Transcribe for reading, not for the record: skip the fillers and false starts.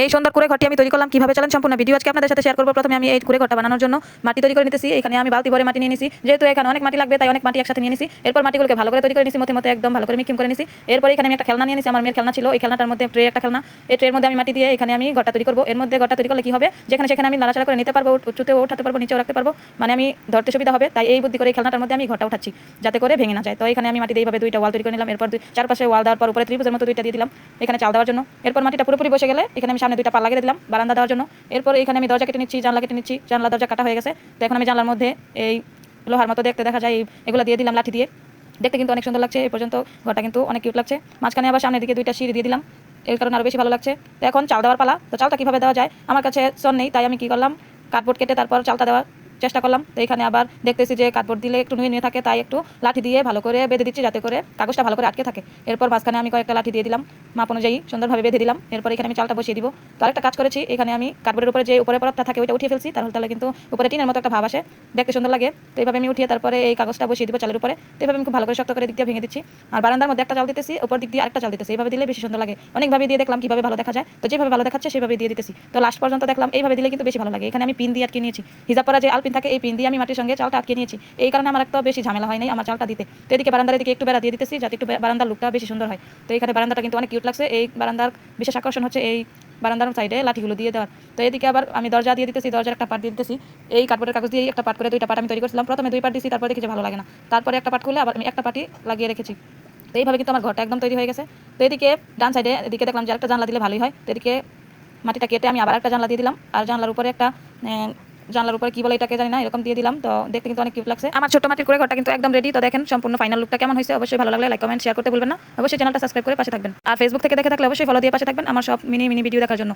এই সুন্দর করে ঘরটি আমি তৈরি করলাম, কিভাবে চলেন সম্পূর্ণ ভিডিও আজকে আপনাদের সাথে শেয়ার করব। প্রথমে আমি এই করে ঘরটা বানানোর জন্য মাটি তৈরি করে নিতেছি। এখানে আমি বালতি ভরে মাটি নিয়ে নিছি, যেহেতু এখানে অনেক মাটি লাগবে তাই অনেক মাটি একসাথে নিয়ে নিছি। এরপর মাটিগুলোকে ভালো করে তৈরি করে নিছি, মধ্যে একদম ভালো করে মিক্সিং করে নিছি। এরপর এখানে আমি একটা খেলনা নিয়ে নিছি, আমার মেয়ের খেলনা ছিল, এই খেলনাটার মধ্যে ট্রে একটা খেলনা, এই ট্রের মধ্যে আমি মাটি দিয়ে এখানে আমি ঘরটা তৈরি করব। এর মধ্যে ঘরটা তৈরি করলে কি হবে, যেখানে সেখানে আমি নাড়াচাড়া করে নিতে পারবো, উঁচুতেও উঠাতে পারবো, নিচেও রাখতে পারবো, মানে আমি ধরতে সুবিধা হবে। তাই এই বুদ্ধি করে এই খেলনাটার মধ্যে আমি ঘরটা উঠাচ্ছি যাতে করে ভেঙে না যায়। তো এখানে আমি মাটি দিয়ে এইভাবে দুইটা ওয়াল তৈরি করে নিলাম। এরপর চারপাশে ওয়াল দেওয়ার পর উপরে ত্রিভুজের মতো দুইটা দিয়ে দিলাম এখানে চাল দেওয়ার জন্য। এরপর মাটিটা পুরোপুরি বসে গেলে এখানে আমি সামনে দুইটা পাল লাগিয়ে দিলাম বারান্দা দেওয়ার জন্য। এরপর এখানে আমি দরজা কেটে নিচ্ছি, জানলা কেটে নিচ্ছি, জানলা দরজা কাটা হয়ে গেছে। তো এখন আমি জানলার মধ্যে এই লোহার মতো দেখতে দেখা যায় এগুলো দিয়ে দিলাম লাঠি দিয়ে, দেখতে কিন্তু অনেক সুন্দর লাগছে। এই পর্যন্ত ঘরটা কিন্তু অনেক কিউট লাগছে। মাঝখানে আবার সামনের দিকে দুইটা সিঁড়ি দিয়ে দিলাম, এর কারণে আরও বেশি ভালো লাগছে। তো এখন চাল দেওয়ার পালা। তো চালটা কীভাবে দেওয়া যায়, আমার কাছে সন নেই, তাই আমি কী করলাম, কার্ডবোর্ড কেটে তারপর চালটা দেওয়ার চেষ্টা করলাম। তো এখানে আবার দেখতেছি যে কার্ডবোর্ড দিলে একটু নুয়ে থাকে, তাই একটু লাঠি দিয়ে ভালো করে বেঁধে দিচ্ছি যাতে করে কাগজটা ভালো করে আটকে থাকে। এরপর মাঝখানে আমি কয়েকটা লাঠি দিয়ে দিলাম, মাপ অনুযায়ী সুন্দরভাবে বেঁধে দিলাম। এরপর এখানে আমি চালটা বসিয়ে দিব। তো আরেকটা কাজ করেছি, এখানে আমি কার্ডবোর্ডের উপরে যে উপরে পরতটা থাকে ওইটা উঠিয়ে ফেলছি, তাহলে কিন্তু উপরে টিনের মতো একটা ভাব আসে, দেখতে সুন্দর লাগে। তো এইভাবে আমি উঠিয়ে তারপরে এই কাগজটা বসিয়ে দিব চালের উপরে। তো এইভাবে আমি খুব ভালো করে শক্ত করে দিক দিয়ে ভেঙে দিচ্ছি। আর বারান্দার মধ্যে একটা চাল দিতেছি, উপর দিক দিয়ে আরেকটা চাল দিতেছি। এইভাবে দিলে বেশি সুন্দর লাগে। অনেকভাবে দিয়ে দেখলাম কিভাবে ভালো দেখা যায়, তো যেভাবে ভালো দেখাচ্ছে সেভাবে দিয়ে দিতেছি। তো লাস্ট পর্যন্ত দেখলাম এইভাবে দিলে কিন্তু বেশি ভালো লাগে। এখানে আমি পিন দিয়ে আটকে নিয়েছি, হিজাব পরা যে আলপিন থাকে এই পিন দিয়ে আমি মাটির সঙ্গে চালটা আটকে নিয়েছি। এই কারণে আমার একটা বেশি ঝামেলা হয় নাই আমার চালটা দিতে। তো এদিকে বারান্দার দিকে একটু বেড়া দিয়ে দিতেছি যাতে একটু বারান্দার লুকটা বেশি সুন্দর হয়। তো এখানে বারান্দাটা কিন্তু অনেক কিউট লাগছে। এই বারান্দার বিশেষ আকর্ষণ হচ্ছে এই বারান্দার সাইডে লাঠিগুলো দিয়ে দেওয়ার। তো এদিকে আবার আমি দরজা দিয়ে দিতেছি, দরজার একটা পার্ট দিয়ে দিতেছি। এই কার্ডবোর্ডের কাগজ দিয়ে একটা পার্ট করে দুইটা পার্ট আমি তৈরি করেছিলাম। প্রথমে দুই পার্ট দিয়েছি, তারপরে দেখি যে ভালো লাগে না, তারপরে একটা পার্ট খুলে আবার আমি একটা পার্টই লাগিয়ে রেখেছি। তো এইভাবে কিন্তু আমার ঘরটা একদম তৈরি হয়ে গেছে। তো এদিকে ডান সাইডে এদিকে দেখলাম যে একটা জানলা দিলে ভালোই হয়। তো এদিকে মাটিটা কেটে আমি আবার একটা জানলা দিয়ে দিলাম, আর জানলার উপরে একটা জানলার উপরে কি বলে এটাকে জানি না, এরকম দিয়ে দিলাম। তো দেখতে কিন্তু অনেক কিউট লাগছে। আমার ছোট মাটির করে ঘরটা কিন্তু একদম রেডি। তো দেখেন সম্পূর্ণ ফাইনাল লুকটা কেমন হয়েছে। অবশ্যই ভালো লাগলে লাইক কমেন্ট শেয়ার করতে ভুলবেন না। অবশ্যই চ্যানেলটা সাবস্ক্রাইব করে পাশে থাকবেন, আর ফেসবুক থেকে দেখে থাকলে অবশ্যই ফলো দিয়ে পাশে থাকবেন আমার সব মিনি ভিডিও দেখার জন্য।